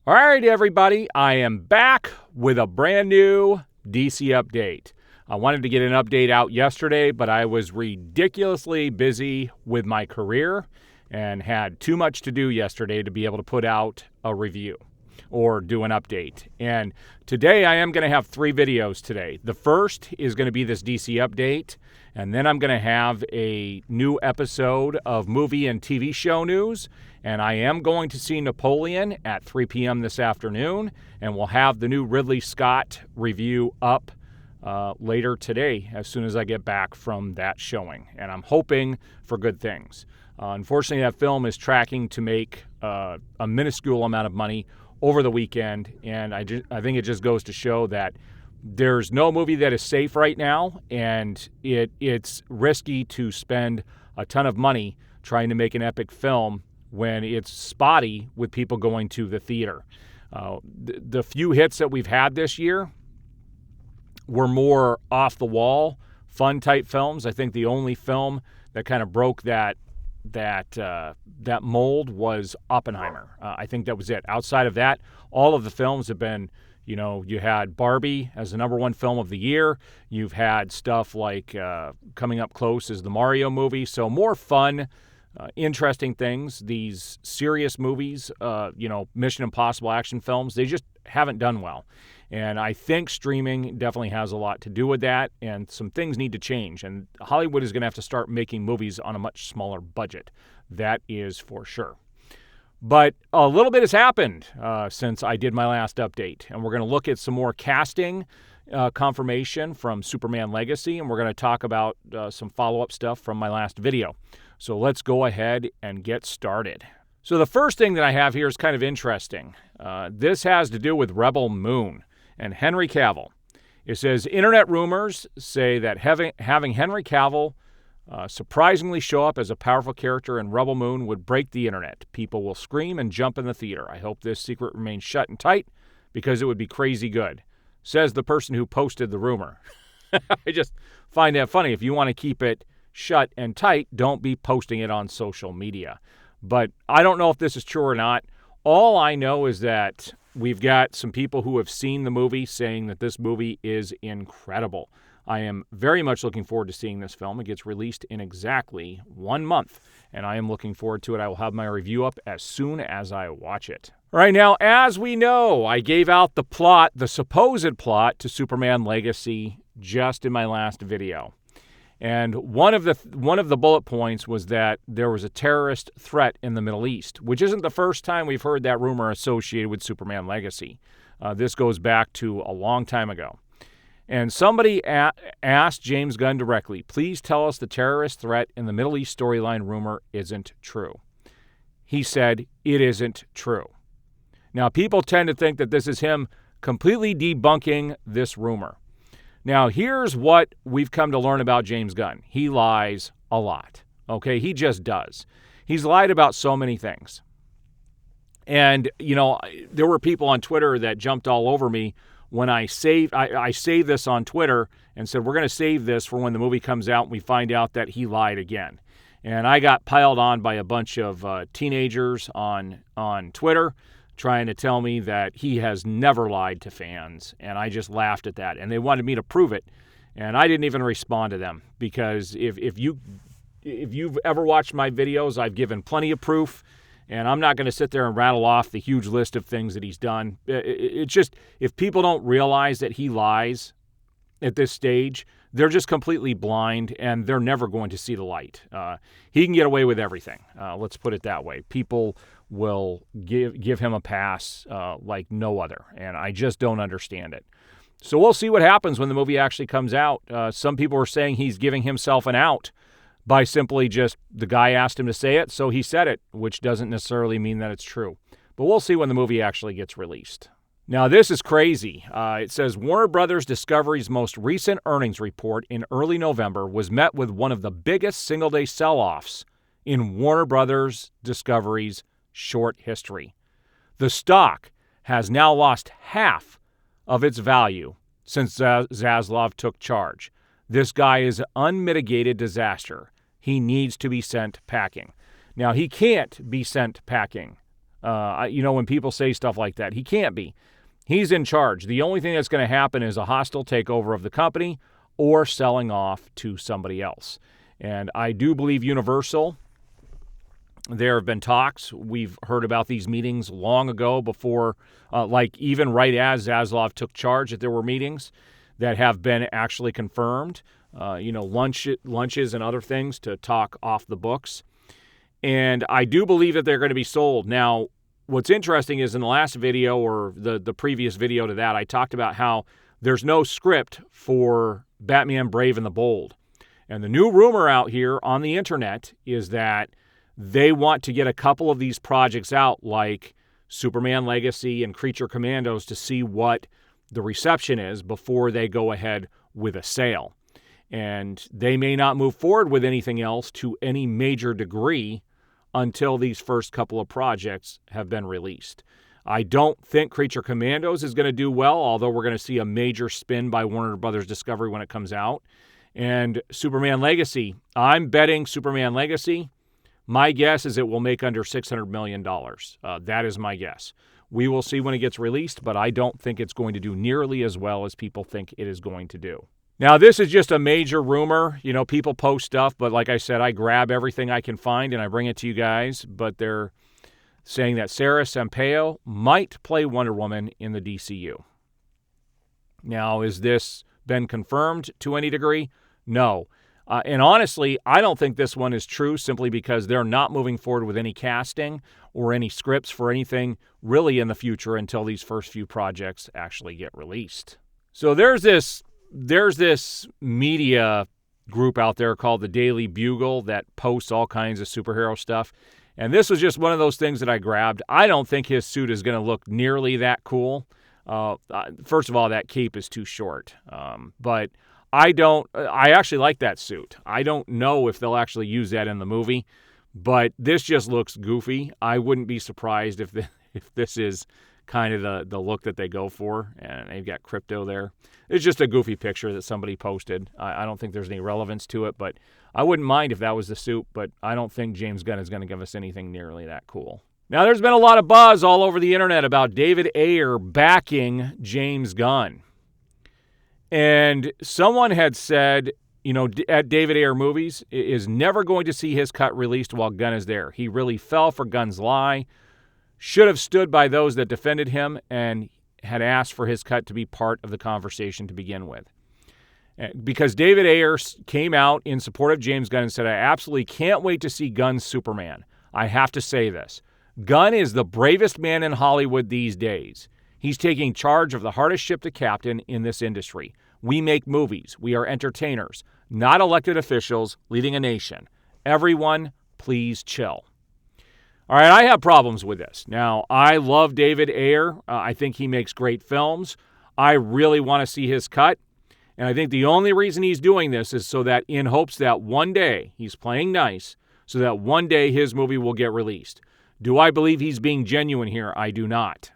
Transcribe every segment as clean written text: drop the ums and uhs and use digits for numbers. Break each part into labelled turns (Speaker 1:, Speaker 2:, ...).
Speaker 1: All right, everybody, I am back with a brand new DC update. I wanted to get an update out yesterday, but I was ridiculously busy with my career and had too much to do yesterday to be able to put out a review or do an update. And today I am going to have 3 videos today. The first is going to be this DC update, and then I'm going to have a new episode of movie and TV show news. And I am going to see Napoleon at 3 p.m. this afternoon, and we'll have the new Ridley Scott review up later today as soon as I get back from that showing. And I'm hoping for good things. Unfortunately, that film is tracking to make a minuscule amount of money over the weekend, and I think it just goes to show that there's no movie that is safe right now, and it's risky to spend a ton of money trying to make an epic film when it's spotty with people going to the theater. The few hits that we've had this year were more off-the-wall, fun-type films. I think the only film that kind of broke that mold was Oppenheimer. I think that was it. Outside of that, all of the films have been, you had Barbie as the #1 film of the year. You've had stuff like coming up close is the Mario movie. So more fun, interesting things. These serious movies, Mission Impossible action films, they just haven't done well. And I think streaming definitely has a lot to do with that, and some things need to change. And Hollywood is going to have to start making movies on a much smaller budget. That is for sure. But a little bit has happened since I did my last update, and we're going to look at some more casting confirmation from Superman Legacy, and we're going to talk about some follow-up stuff from my last video. So let's go ahead and get started. So the first thing that I have here is kind of interesting. This has to do with Rebel Moon and Henry Cavill. It says, internet rumors say that having Henry Cavill surprisingly show up as a powerful character in Rebel Moon would break the internet. People will scream and jump in the theater. I hope this secret remains shut and tight because it would be crazy good, says the person who posted the rumor. I just find that funny. If you want to keep it shut and tight, don't be posting it on social media. But I don't know if this is true or not. All I know is that we've got some people who have seen the movie saying that this movie is incredible. I am very much looking forward to seeing this film. It gets released in exactly 1 month, and I am looking forward to it. I will have my review up as soon as I watch it. All right, now, as we know, I gave out the plot, the supposed plot, to Superman Legacy just in my last video. And one of the bullet points was that there was a terrorist threat in the Middle East, which isn't the first time we've heard that rumor associated with Superman Legacy. This goes back to a long time ago. And somebody asked James Gunn directly, please tell us the terrorist threat in the Middle East storyline rumor isn't true. He said, it isn't true. Now, people tend to think that this is him completely debunking this rumor. Now, here's what we've come to learn about James Gunn. He lies a lot, okay? He just does. He's lied about so many things. And, there were people on Twitter that jumped all over me when I saved this on Twitter and said, we're going to save this for when the movie comes out and we find out that he lied again. And I got piled on by a bunch of teenagers on Twitter trying to tell me that he has never lied to fans, and I just laughed at that. And they wanted me to prove it, and I didn't even respond to them because if you've ever watched my videos, I've given plenty of proof, and I'm not going to sit there and rattle off the huge list of things that he's done. It's just, if people don't realize that he lies at this stage, they're just completely blind, and they're never going to see the light. He can get away with everything. Let's put it that way. People will give him a pass like no other, and I just don't understand it. So we'll see what happens when the movie actually comes out. Some people are saying he's giving himself an out by simply just the guy asked him to say it, so he said it, which doesn't necessarily mean that it's true. But we'll see when the movie actually gets released. Now, this is crazy. It says Warner Brothers Discovery's most recent earnings report in early November was met with one of the biggest single-day sell-offs in Warner Brothers Discovery's short history. The stock has now lost half of its value since Zaslav took charge. This guy is an unmitigated disaster. He needs to be sent packing. Now, he can't be sent packing When people say stuff like that, he can't be. He's in charge. The only thing that's going to happen is a hostile takeover of the company or selling off to somebody else. And I do believe Universal, there have been talks. We've heard about these meetings long ago before, even right as Zaslav took charge, that there were meetings that have been actually confirmed, lunches and other things to talk off the books. And I do believe that they're going to be sold. Now, what's interesting is in the last video or the previous video to that, I talked about how there's no script for Batman Brave and the Bold. And the new rumor out here on the internet is that they want to get a couple of these projects out, like Superman Legacy and Creature Commandos, to see what the reception is before they go ahead with a sale. And they may not move forward with anything else to any major degree until these first couple of projects have been released. I don't think Creature Commandos is going to do well, although we're going to see a major spin by Warner Brothers Discovery when it comes out. And Superman Legacy, I'm betting Superman Legacy, my guess is it will make under $600 million. That is my guess. We will see when it gets released, but I don't think it's going to do nearly as well as people think it is going to do. Now, this is just a major rumor. People post stuff, but like I said, I grab everything I can find and I bring it to you guys. But they're saying that Sarah Sampaio might play Wonder Woman in the DCU. Now, has this been confirmed to any degree? No. And honestly, I don't think this one is true simply because they're not moving forward with any casting or any scripts for anything really in the future until these first few projects actually get released. So there's this media group out there called the Daily Bugle that posts all kinds of superhero stuff. And this was just one of those things that I grabbed. I don't think his suit is going to look nearly that cool. First of all, that cape is too short. But I actually like that suit. I don't know if they'll actually use that in the movie, but this just looks goofy. I wouldn't be surprised if this is kind of the look that they go for, and they've got crypto there. It's just a goofy picture that somebody posted. I don't think there's any relevance to it, but I wouldn't mind if that was the suit, but I don't think James Gunn is going to give us anything nearly that cool. Now, there's been a lot of buzz all over the internet about David Ayer backing James Gunn. And someone had said, at David Ayer Movies is never going to see his cut released while Gunn is there. He really fell for Gunn's lie, should have stood by those that defended him, and had asked for his cut to be part of the conversation to begin with. Because David Ayer came out in support of James Gunn and said, I absolutely can't wait to see Gunn's Superman. I have to say this. Gunn is the bravest man in Hollywood these days. He's taking charge of the hardest ship to captain in this industry. We make movies. We are entertainers, not elected officials leading a nation. Everyone, please chill. All right, I have problems with this. Now, I love David Ayer. I think he makes great films. I really want to see his cut. And I think the only reason he's doing this is so that in hopes that one day, he's playing nice, so that one day his movie will get released. Do I believe he's being genuine here? I do not.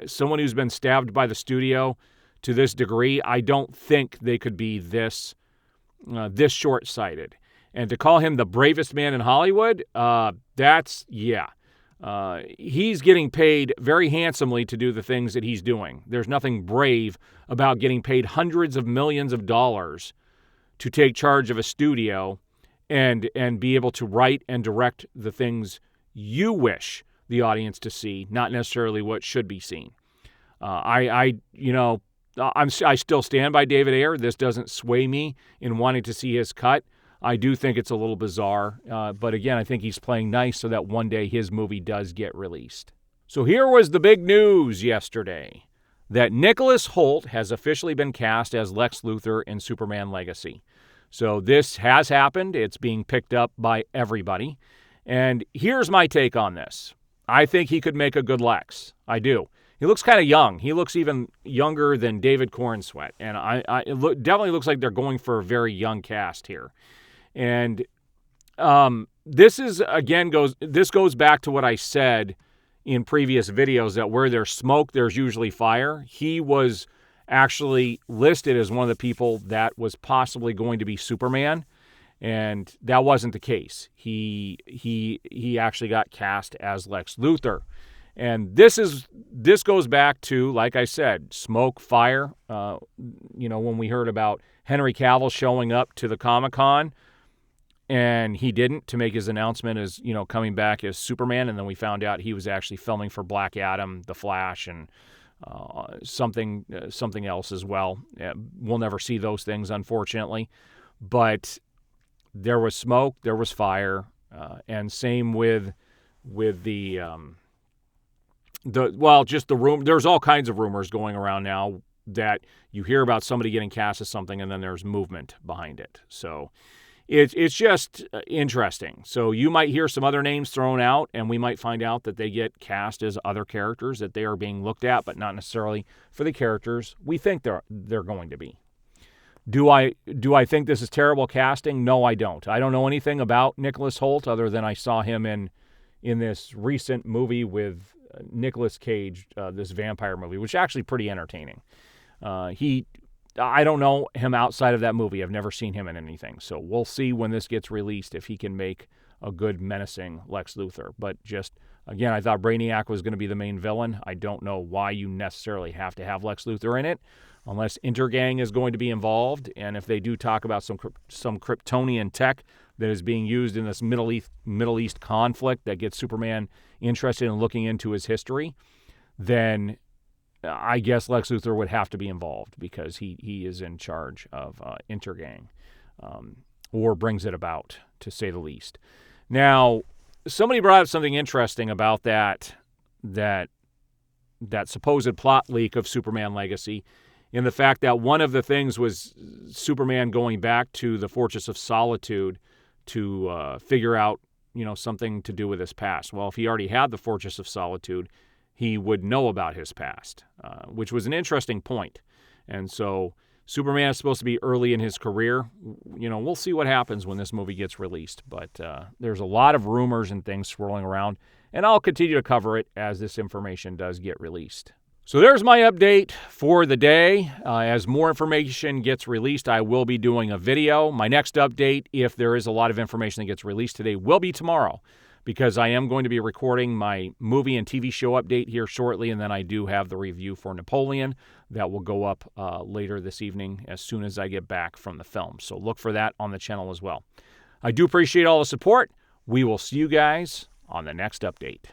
Speaker 1: Someone who's been stabbed by the studio to this degree, I don't think they could be this short-sighted. And to call him the bravest man in Hollywood, he's getting paid very handsomely to do the things that he's doing. There's nothing brave about getting paid hundreds of millions of dollars to take charge of a studio and be able to write and direct the things you wish the audience to see, not necessarily what should be seen. I still stand by David Ayer. This doesn't sway me in wanting to see his cut. I do think it's a little bizarre, but again, I think he's playing nice so that one day his movie does get released. So here was the big news yesterday, that Nicholas Hoult has officially been cast as Lex Luthor in Superman Legacy. So this has happened. It's being picked up by everybody. And here's my take on this. I think he could make a good Lex. I do. He looks kind of young. He looks even younger than David Cornsweet. And it definitely looks like they're going for a very young cast here. And this goes back to what I said in previous videos, that where there's smoke, there's usually fire. He was actually listed as one of the people that was possibly going to be Superman. And that wasn't the case. He actually got cast as Lex Luthor. And this goes back to, like I said, smoke, fire. When we heard about Henry Cavill showing up to the Comic-Con, and he didn't, to make his announcement as, coming back as Superman, and then we found out he was actually filming for Black Adam, The Flash, and something else as well. We'll never see those things, unfortunately. But there was smoke, there was fire, and same with the room. There's all kinds of rumors going around now that you hear about somebody getting cast as something, and then there's movement behind it. So it's just interesting. So you might hear some other names thrown out, and we might find out that they get cast as other characters, that they are being looked at, but not necessarily for the characters we think they're going to be. Do I think this is terrible casting? No, I don't. I don't know anything about Nicholas Hoult other than I saw him in this recent movie with Nicolas Cage, this vampire movie, which is actually pretty entertaining. I don't know him outside of that movie. I've never seen him in anything. So we'll see when this gets released if he can make a good menacing Lex Luthor. But just, again, I thought Brainiac was going to be the main villain. I don't know why you necessarily have to have Lex Luthor in it, unless Intergang is going to be involved. And if they do talk about some Kryptonian tech that is being used in this Middle East conflict that gets Superman interested in looking into his history, then I guess Lex Luthor would have to be involved because he is in charge of Intergang, or brings it about, to say the least. Now, somebody brought up something interesting about that supposed plot leak of Superman Legacy, in the fact that one of the things was Superman going back to the Fortress of Solitude to figure out, something to do with his past. Well, if he already had the Fortress of Solitude, he would know about his past, which was an interesting point. And so Superman is supposed to be early in his career. We'll see what happens when this movie gets released. But there's a lot of rumors and things swirling around, and I'll continue to cover it as this information does get released. So there's my update for the day. As more information gets released, I will be doing a video. My next update, if there is a lot of information that gets released today, will be tomorrow, because I am going to be recording my movie and TV show update here shortly, and then I do have the review for Napoleon that will go up later this evening as soon as I get back from the film. So look for that on the channel as well. I do appreciate all the support. We will see you guys on the next update.